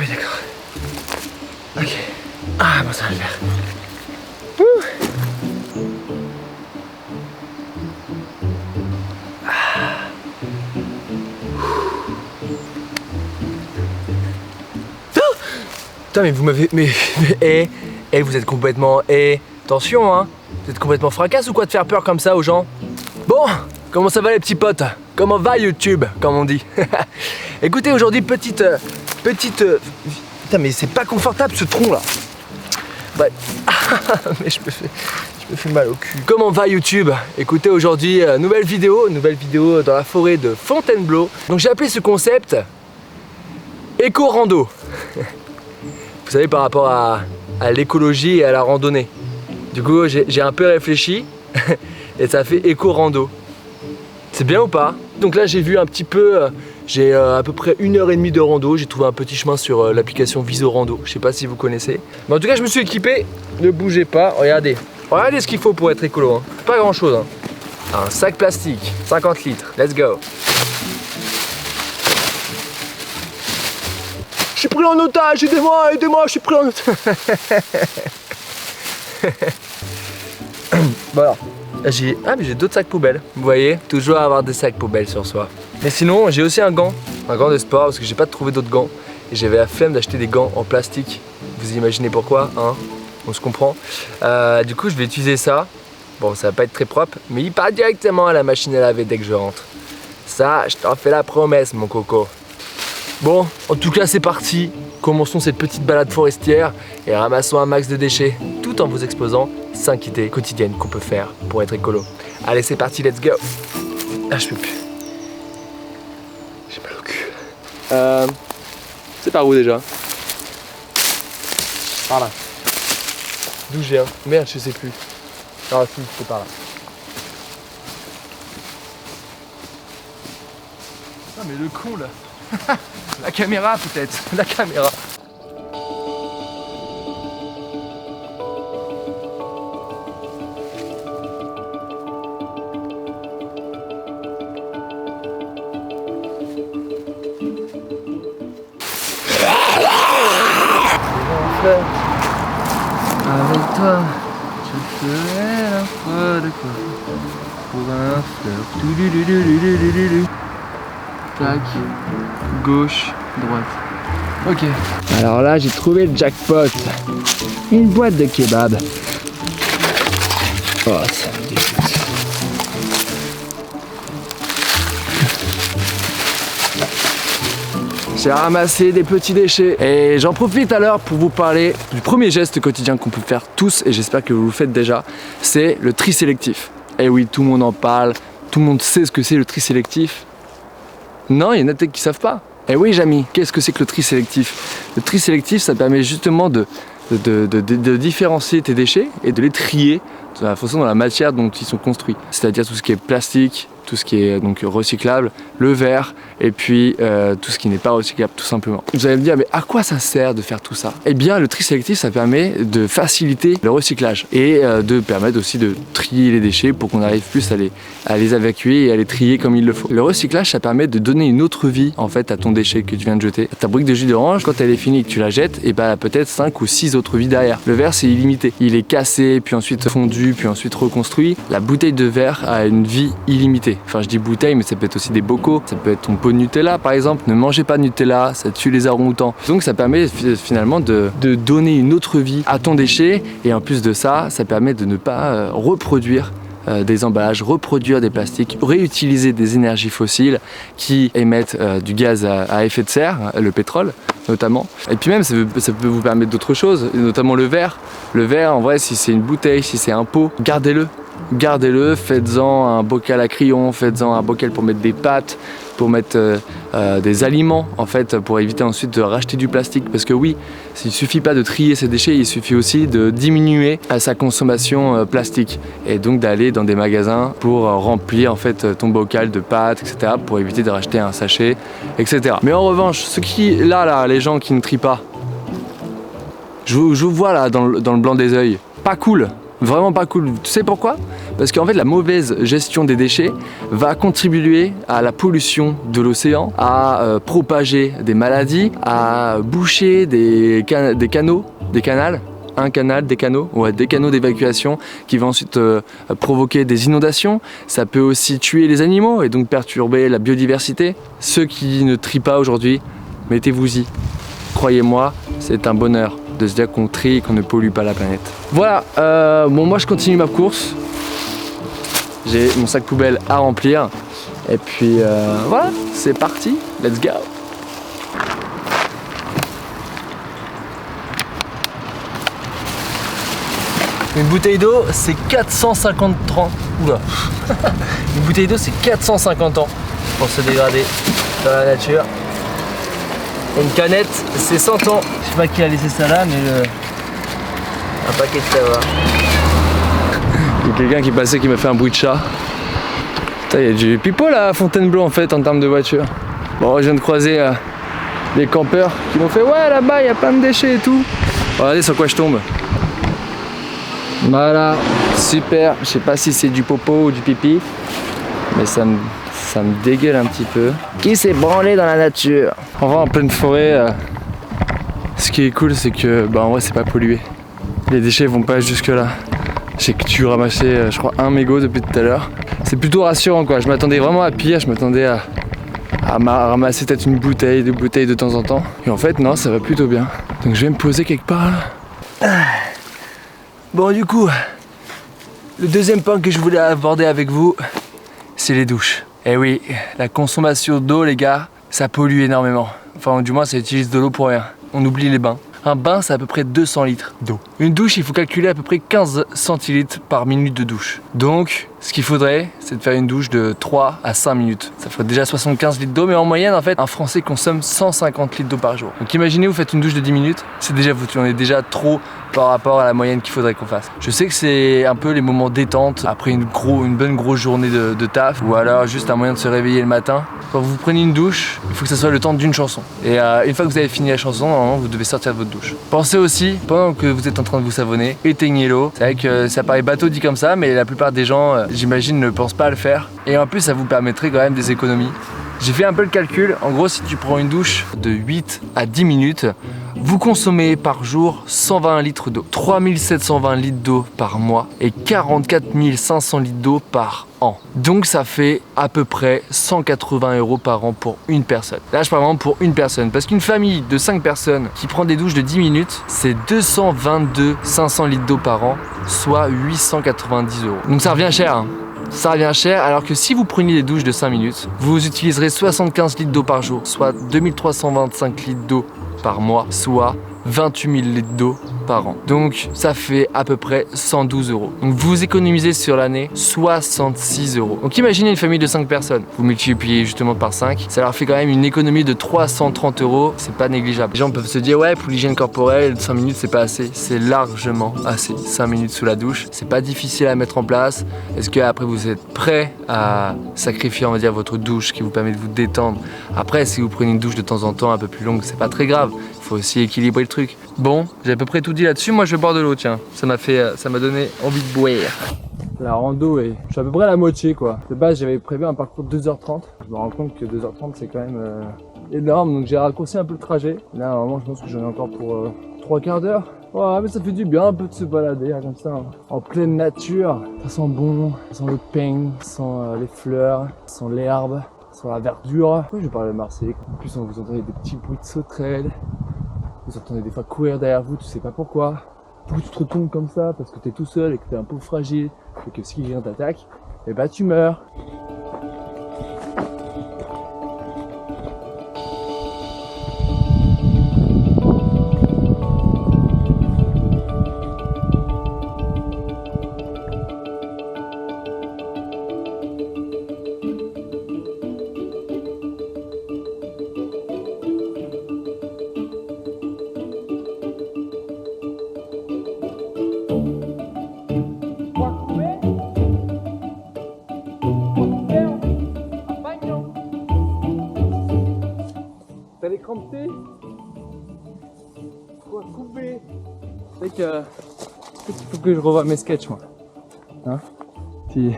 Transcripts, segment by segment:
oui, d'accord. Ok. Ah, bon, ça va le faire. Ouh. Putain, mais vous m'avez... Mais vous êtes complètement... attention, hein. Vous êtes complètement fracasse ou quoi de faire peur comme ça aux gens? Bon, comment ça va les petits potes? Comment va YouTube, comme on dit? Écoutez, aujourd'hui, petite... Putain, mais c'est pas confortable ce tronc, là. Bah... mais je me fais mal au cul. Comment va YouTube? Écoutez, aujourd'hui, nouvelle vidéo dans la forêt de Fontainebleau. Donc j'ai appelé ce concept... Éco-rando. Vous savez, par rapport à l'écologie et à la randonnée. Du coup, j'ai un peu réfléchi et ça fait éco-rando. C'est bien ou pas? Donc là, j'ai vu un petit peu, j'ai à peu près 1h30 de rando. J'ai trouvé un petit chemin sur l'application Visorando. Je sais pas si vous connaissez. Mais en tout cas, je me suis équipé. Ne bougez pas. Regardez ce qu'il faut pour être écolo. Hein. Pas grand chose. Hein. Un sac plastique, 50 litres. Let's go. Je suis pris en otage, aidez-moi, je suis pris en otage. Voilà. Mais j'ai d'autres sacs poubelles. Vous voyez, toujours avoir des sacs poubelles sur soi. Mais sinon, j'ai aussi un gant de sport parce que j'ai pas trouvé d'autres gants. Et j'avais la flemme d'acheter des gants en plastique. Vous imaginez pourquoi, hein? On se comprend. Du coup, je vais utiliser ça. Bon, ça va pas être très propre, mais il part directement à la machine à laver dès que je rentre. Ça, je t'en fais la promesse, mon coco. Bon, en tout cas c'est parti, commençons cette petite balade forestière et ramassons un max de déchets tout en vous exposant 5 idées quotidiennes qu'on peut faire pour être écolo. Allez c'est parti, let's go. Ah je peux plus. J'ai mal au cul. C'est par où déjà? Par là. D'où j'ai un? Merde je sais plus. Ah si, c'est par là. Ah mais le con là. La caméra peut-être, la caméra. Avec toi, je ferai la foi de quoi pour un fleur. Tac, gauche, droite. Ok. Alors là, j'ai trouvé le jackpot. Une boîte de kebab. Oh, ça me dégoûte. J'ai ramassé des petits déchets. Et j'en profite alors pour vous parler du premier geste quotidien qu'on peut faire tous, et j'espère que vous le faites déjà, c'est le tri sélectif. Et oui, tout le monde en parle, tout le monde sait ce que c'est le tri sélectif. Non, il y en a peut-être qui savent pas. Eh oui, Jamy, qu'est-ce que c'est que le tri sélectif? Le tri sélectif, ça permet justement de différencier tes déchets et de les trier de la façon, dans la matière dont ils sont construits. C'est-à-dire tout ce qui est plastique, tout ce qui est donc recyclable, le verre et puis tout ce qui n'est pas recyclable tout simplement. Vous allez me dire mais à quoi ça sert de faire tout ça? Eh bien le tri sélectif ça permet de faciliter le recyclage et de permettre aussi de trier les déchets pour qu'on arrive plus à les évacuer et à les trier comme il le faut. Le recyclage ça permet de donner une autre vie en fait à ton déchet que tu viens de jeter. Ta brique de jus d'orange quand elle est finie et que tu la jettes, et bah peut-être 5 ou 6 autres vies derrière. Le verre c'est illimité. Il est cassé puis ensuite fondu puis ensuite reconstruit. La bouteille de verre a une vie illimitée. Enfin je dis bouteille mais ça peut être aussi des bocaux, ça peut être ton pot de Nutella par exemple. Ne mangez pas de Nutella, ça tue les orang-outans. Donc ça permet finalement de donner une autre vie à ton déchet et en plus de ça, ça permet de ne pas reproduire des emballages, reproduire des plastiques, réutiliser des énergies fossiles qui émettent du gaz à effet de serre, le pétrole notamment. Et puis même ça peut vous permettre d'autres choses, notamment le verre. Le verre en vrai si c'est une bouteille, si c'est un pot, gardez-le, faites-en un bocal à crayon, faites-en un bocal pour mettre des pâtes, pour mettre des aliments en fait, pour éviter ensuite de racheter du plastique, parce que oui, il suffit pas de trier ses déchets, il suffit aussi de diminuer sa consommation plastique et donc d'aller dans des magasins pour remplir en fait ton bocal de pâtes, etc., pour éviter de racheter un sachet, etc. Mais en revanche, les gens qui ne trient pas, je vous vois là dans le blanc des yeux, pas cool. Vraiment pas cool. Tu sais pourquoi? Parce qu'en fait la mauvaise gestion des déchets va contribuer à la pollution de l'océan, à propager des maladies, à boucher des canaux, des canaux, des canaux d'évacuation qui vont ensuite provoquer des inondations. Ça peut aussi tuer les animaux et donc perturber la biodiversité. Ceux qui ne trient pas aujourd'hui, mettez-vous-y. Croyez-moi, c'est un bonheur de se dire qu'on trie et qu'on ne pollue pas la planète. Voilà, bon moi je continue ma course. J'ai mon sac poubelle à remplir. Et puis voilà, c'est parti, let's go! Une bouteille d'eau, c'est 450 ans. Oula. Une bouteille d'eau, c'est 450 ans pour se dégrader dans la nature. Et une canette, c'est 100 ans. Je sais pas qui a laissé ça là, mais un paquet de tabac. Il y a quelqu'un qui passait qui m'a fait un bruit de chat. Putain, il y a du pipeau là à Fontainebleau en fait en termes de voiture. Bon, je viens de croiser des campeurs qui m'ont fait ouais là-bas il y a plein de déchets et tout. Regardez sur quoi je tombe. Voilà, super. Je sais pas si c'est du popo ou du pipi, mais ça me dégueule un petit peu. Qui s'est branlé dans la nature? On va en pleine forêt. Ce qui est cool, c'est que en vrai, c'est pas pollué. Les déchets vont pas jusque là. J'ai dû ramasser, je crois, un mégot depuis tout à l'heure. C'est plutôt rassurant, quoi. Je m'attendais vraiment à pire. Je m'attendais à ramasser peut-être une bouteille, deux bouteilles de temps en temps. Et en fait, non, ça va plutôt bien. Donc, je vais me poser quelque part là. Bon, du coup, le deuxième point que je voulais aborder avec vous, c'est les douches. Et oui, la consommation d'eau, les gars, ça pollue énormément. Enfin, du moins, ça utilise de l'eau pour rien. On oublie les bains. Un bain, c'est à peu près 200 litres d'eau. Une douche, il faut calculer à peu près 15 centilitres par minute de douche. Donc, ce qu'il faudrait, c'est de faire une douche de 3 à 5 minutes. Ça ferait déjà 75 litres d'eau, mais en moyenne, en fait, un Français consomme 150 litres d'eau par jour. Donc imaginez, vous faites une douche de 10 minutes, c'est déjà foutu. On est déjà trop par rapport à la moyenne qu'il faudrait qu'on fasse. Je sais que c'est un peu les moments détente après une bonne grosse journée de taf, ou alors juste un moyen de se réveiller le matin. Quand vous prenez une douche, il faut que ça soit le temps d'une chanson. Et une fois que vous avez fini la chanson, normalement, vous devez sortir de votre douche. Pensez aussi, pendant que vous êtes en train de vous savonner, éteignez l'eau. C'est vrai que ça paraît bateau dit comme ça, mais la plupart des gens, j'imagine, ne pensent pas à le faire. Et en plus, ça vous permettrait quand même des économies. J'ai fait un peu le calcul. En gros, si tu prends une douche de 8 à 10 minutes, vous consommez par jour 120 litres d'eau, 3720 litres d'eau par mois et 44 500 litres d'eau par an. Donc ça fait à peu près 180 € par an pour une personne. Là, je parle vraiment pour une personne, parce qu'une famille de 5 personnes qui prend des douches de 10 minutes, c'est 222 500 litres d'eau par an, soit 890 €. Donc ça revient cher, hein. Ça revient cher, alors que si vous preniez des douches de 5 minutes, vous utiliserez 75 litres d'eau par jour, soit 2325 litres d'eau par mois, soit 28 000 litres d'eau par an. Donc ça fait à peu près 112 €. Donc vous économisez sur l'année 66 €. Donc imaginez une famille de 5 personnes. Vous multipliez justement par 5. Ça leur fait quand même une économie de 330 €. C'est pas négligeable. Les gens peuvent se dire ouais, pour l'hygiène corporelle, 5 minutes c'est pas assez. C'est largement assez. 5 minutes sous la douche. C'est pas difficile à mettre en place. Est-ce que après vous êtes prêt à sacrifier, on va dire, votre douche qui vous permet de vous détendre? Après, si vous prenez une douche de temps en temps un peu plus longue, c'est pas très grave. Il faut aussi équilibrer le truc. Bon, j'ai à peu près tout dit là-dessus. Moi, je vais boire de l'eau, tiens. Ça m'a donné envie de boire. La rando je suis à peu près à la moitié, quoi. De base, j'avais prévu un parcours de 2h30. Je me rends compte que 2h30, c'est quand même énorme. Donc, j'ai raccourci un peu le trajet. Là, normalement, je pense que j'en ai encore pour 3 quarts d'heure. Ouais, mais ça fait du bien un peu de se balader là, comme ça, hein, en pleine nature. Ça sent bon, ça sent le peigne, ça sent les fleurs, ça sent l'herbe, ça sent la verdure. Oui, je parle de Marseille. En plus, vous entendez des petits bruits de sauterelles. Vous entendez des fois courir derrière vous, tu sais pas pourquoi. Plus tu te retournes comme ça parce que t'es tout seul et que t'es un peu fragile et que si quelqu'un t'attaque, et bah tu meurs. T'as les crampés? Quoi couper? C'est vrai que il faut que je revoie mes sketchs, moi. Hein? Petit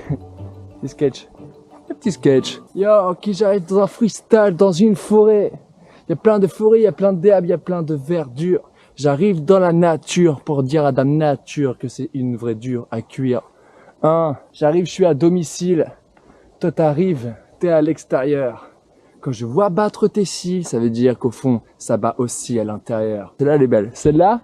sketch. Un petit sketch. Yo, ok, j'arrive dans un freestyle, dans une forêt. Il y a plein de forêts, il y a plein d'herbes, il y a plein de verdure. J'arrive dans la nature pour dire à Dame Nature que c'est une vraie dure à cuire. J'arrive, je suis à domicile. Toi t'arrives, t'es à l'extérieur. Quand je vois battre tes cils, ça veut dire qu'au fond, ça bat aussi à l'intérieur. Celle-là, elle est belle. Celle-là,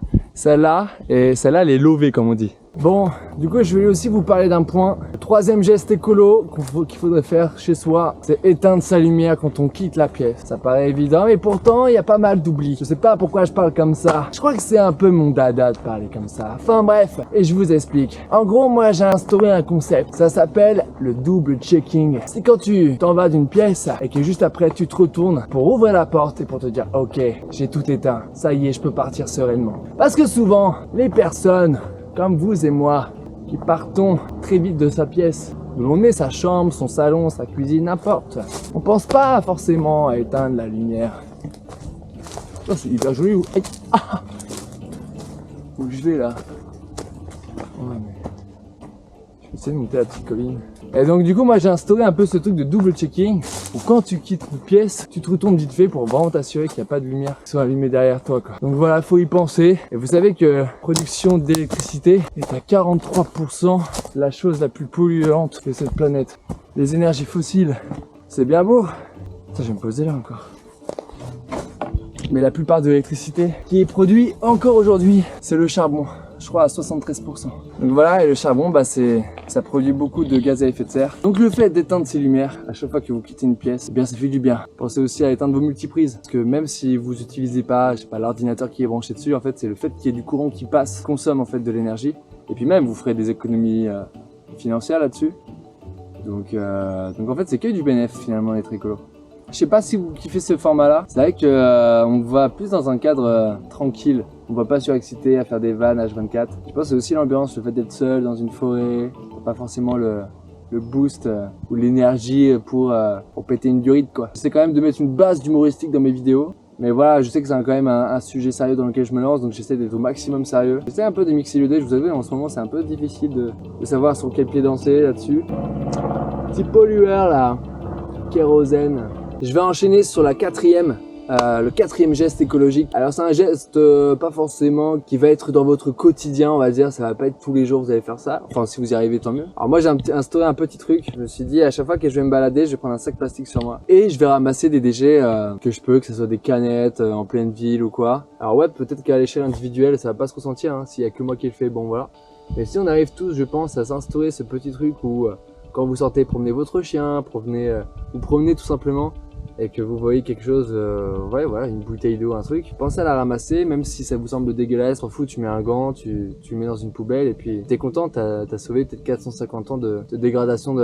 et celle-là, elle est lovée, comme on dit. Bon, du coup, je vais aussi vous parler d'un point. Le troisième geste écolo qu'il faudrait faire chez soi, c'est éteindre sa lumière quand on quitte la pièce. Ça paraît évident, mais pourtant, il y a pas mal d'oubli. Je sais pas pourquoi je parle comme ça. Je crois que c'est un peu mon dada de parler comme ça. Enfin bref, et je vous explique. En gros, moi, j'ai instauré un concept. Ça s'appelle le double checking. C'est quand tu t'en vas d'une pièce et que juste après, tu te retournes pour ouvrir la porte et pour te dire, ok, j'ai tout éteint. Ça y est, je peux partir sereinement. Parce que souvent, les personnes comme vous et moi, qui partons très vite de sa pièce, où l'on met sa chambre, son salon, sa cuisine, n'importe. On pense pas forcément à éteindre la lumière. Oh, c'est hyper joli. Où je vais là? Ouais, mais... je vais essayer de monter la petite colline. Et donc du coup, moi j'ai instauré un peu ce truc de double checking, où quand tu quittes une pièce, tu te retournes vite fait pour vraiment t'assurer qu'il n'y a pas de lumière qui soit allumée derrière toi, quoi. Donc voilà, faut y penser. Et vous savez que la production d'électricité est à 43% la chose la plus polluante de cette planète. Les énergies fossiles, c'est bien beau. Ça, je vais me poser là encore. Mais la plupart de l'électricité qui est produite encore aujourd'hui, c'est le charbon. Je crois à 73%. Donc voilà, et le charbon, bah ça produit beaucoup de gaz à effet de serre. Donc le fait d'éteindre ces lumières à chaque fois que vous quittez une pièce, eh bien ça fait du bien. Pensez aussi à éteindre vos multiprises, parce que même si vous n'utilisez pas, je sais pas, l'ordinateur qui est branché dessus, en fait c'est le fait qu'il y ait du courant qui passe, consomme en fait de l'énergie. Et puis même vous ferez des économies financières là-dessus. Donc en fait c'est que du bénéfice finalement d'être écolo. Je sais pas si vous kiffez ce format-là. C'est vrai que on va plus dans un cadre tranquille. On va pas surexciter à faire des vannes H24. Je pense que c'est aussi l'ambiance, le fait d'être seul dans une forêt. Pas forcément le boost ou l'énergie pour péter une durite, quoi. J'essaie quand même de mettre une base d'humoristique dans mes vidéos. Mais voilà, je sais que c'est quand même un sujet sérieux dans lequel je me lance, donc j'essaie d'être au maximum sérieux. J'essaie un peu de mixer les deux, je vous avoue, en ce moment c'est un peu difficile de savoir sur quel pied danser là-dessus. Petit pollueur là, kérosène. Je vais enchaîner sur le quatrième geste écologique. Alors c'est un geste pas forcément qui va être dans votre quotidien, on va dire, ça va pas être tous les jours vous allez faire ça. Enfin si vous y arrivez tant mieux. Alors moi j'ai instauré un petit truc, je me suis dit à chaque fois que je vais me balader, je vais prendre un sac plastique sur moi et je vais ramasser des déchets que je peux, que ce soit des canettes en pleine ville ou quoi. Alors ouais, peut-être qu'à l'échelle individuelle ça va pas se ressentir, hein, s'il y a que moi qui le fais, bon voilà. Mais si on arrive tous, je pense, à s'instaurer ce petit truc où quand vous sortez promener votre chien, vous promenez tout simplement, et que vous voyez quelque chose, ouais, voilà, une bouteille d'eau, un truc, pensez à la ramasser, même si ça vous semble dégueulasse, t'en fous, tu mets un gant, tu le mets dans une poubelle, et puis t'es content, t'as sauvé peut-être 450 ans de dégradation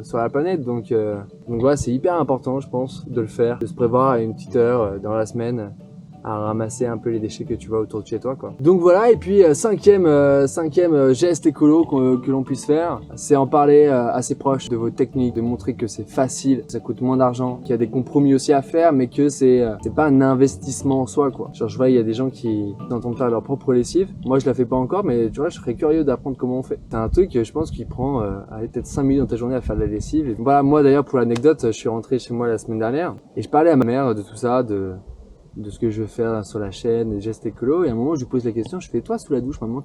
sur la planète, donc voilà, c'est hyper important, je pense, de le faire, de se prévoir une petite heure dans la semaine, à ramasser un peu les déchets que tu vois autour de chez toi, quoi. Donc voilà, et puis cinquième geste écolo que l'on puisse faire, c'est en parler à ses proches de vos techniques, de montrer que c'est facile, ça coûte moins d'argent, qu'il y a des compromis aussi à faire, mais que c'est pas un investissement en soi, quoi. Genre je vois, il y a des gens qui entendent faire leur propre lessive. Moi je la fais pas encore, mais tu vois, je serais curieux d'apprendre comment on fait. C'est un truc, je pense, qui prend peut-être 5 minutes dans ta journée à faire de la lessive. Et voilà, moi d'ailleurs, pour l'anecdote, je suis rentré chez moi la semaine dernière et je parlais à ma mère de tout ça, de ce que je veux faire sur la chaîne, les gestes écolo, et à un moment je lui pose la question, je fais, toi sous la douche, maman,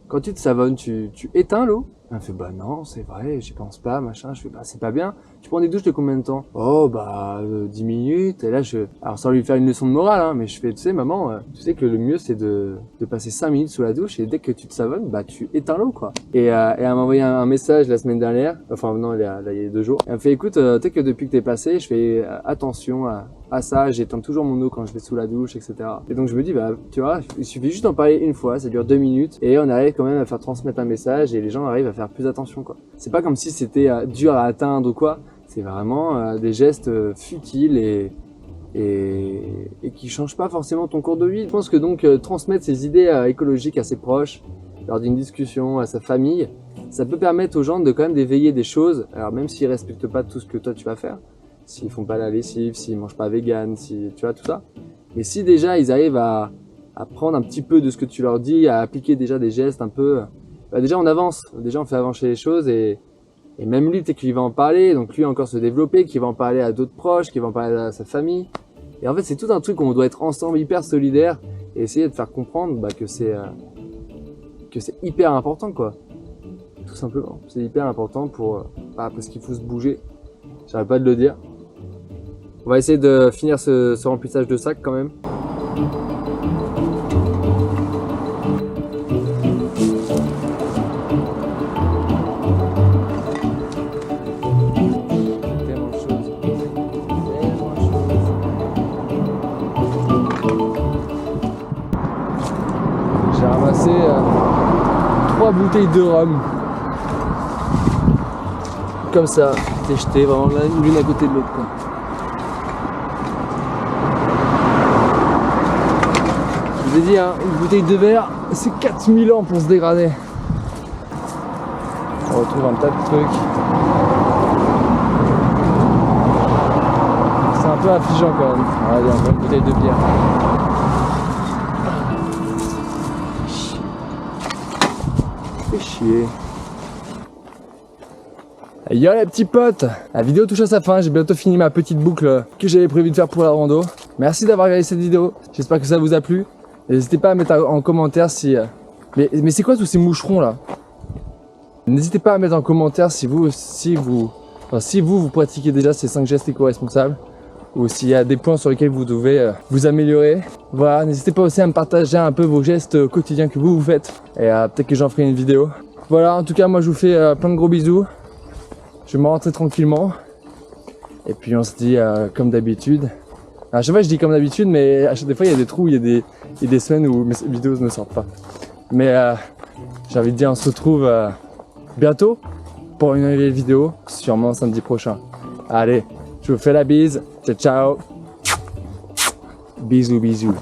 quand tu te savonnes, tu éteins l'eau? Elle me fait, bah non, c'est vrai, j'y pense pas, machin. Je fais, bah c'est pas bien. Tu prends des douches de combien de temps? Oh, bah 10 minutes. Et là, alors sans lui faire une leçon de morale, hein, mais je fais, tu sais, maman, tu sais que le mieux c'est de passer 5 minutes sous la douche, et dès que tu te savonnes, bah tu éteins l'eau, quoi. Et elle m'a envoyé un message la semaine dernière, enfin non, il y a 2 jours. Elle me fait, écoute, tu sais que depuis que t'es passé, je fais attention à ça, j'éteins toujours mon eau quand je vais sous la douche, etc. Et donc je me dis, bah tu vois, il suffit juste d'en parler une fois, ça dure 2 minutes, et on arrive quand même à faire transmettre un message, et les gens arrivent à faire plus attention, quoi. C'est pas comme si c'était dur à atteindre ou quoi, c'est vraiment des gestes futiles et qui changent pas forcément ton cours de vie. Je pense que donc transmettre ces idées écologiques à ses proches, lors d'une discussion, à sa famille, ça peut permettre aux gens de quand même d'éveiller des choses, alors même s'ils respectent pas tout ce que toi tu vas faire, s'ils font pas la lessive, s'ils mangent pas vegan, si tu vois tout ça. Mais si déjà ils arrivent à prendre un petit peu de ce que tu leur dis, à appliquer déjà des gestes un peu, bah déjà on avance, déjà on fait avancer les choses et Et même lui, peut-être qu'il va en parler, donc lui encore se développer, qu'il va en parler à d'autres proches, qu'il va en parler à sa famille. Et en fait, c'est tout un truc où on doit être ensemble, hyper solidaires, et essayer de faire comprendre que c'est hyper important, quoi. Tout simplement. C'est hyper important parce qu'il faut se bouger. J'arrête pas de le dire. On va essayer de finir ce remplissage de sac quand même. J'ai ramassé 3 bouteilles de rhum. Comme ça, t'es jeté vraiment l'une à côté de l'autre, quoi. Je vous ai dit, hein, une bouteille de verre, c'est 4000 ans pour se dégrader. On retrouve un tas de trucs. C'est un peu affligeant quand même. Regardez, encore une bouteille de bière. Fait chier. Yo les petits potes, la vidéo touche à sa fin, j'ai bientôt fini ma petite boucle que j'avais prévu de faire pour la rando. Merci d'avoir regardé cette vidéo, j'espère que ça vous a plu. N'hésitez pas à mettre en commentaire si... Mais c'est quoi tous ces moucherons là? N'hésitez pas à mettre en commentaire si vous pratiquez déjà ces 5 gestes éco-responsables, ou s'il y a des points sur lesquels vous devez vous améliorer. Voilà, n'hésitez pas aussi à me partager un peu vos gestes quotidiens que vous faites, et peut-être que j'en ferai une vidéo. Voilà, en tout cas moi je vous fais plein de gros bisous. Je vais me rentrer tranquillement. Et puis on se dit comme d'habitude. À chaque fois je dis comme d'habitude, mais à chaque fois il y a des trous, il y a des semaines où mes vidéos ne sortent pas. Mais j'ai envie de dire on se retrouve bientôt pour une nouvelle vidéo, sûrement samedi prochain. Allez, je vous fais la bise. Ciao ciao. Bisous bisous.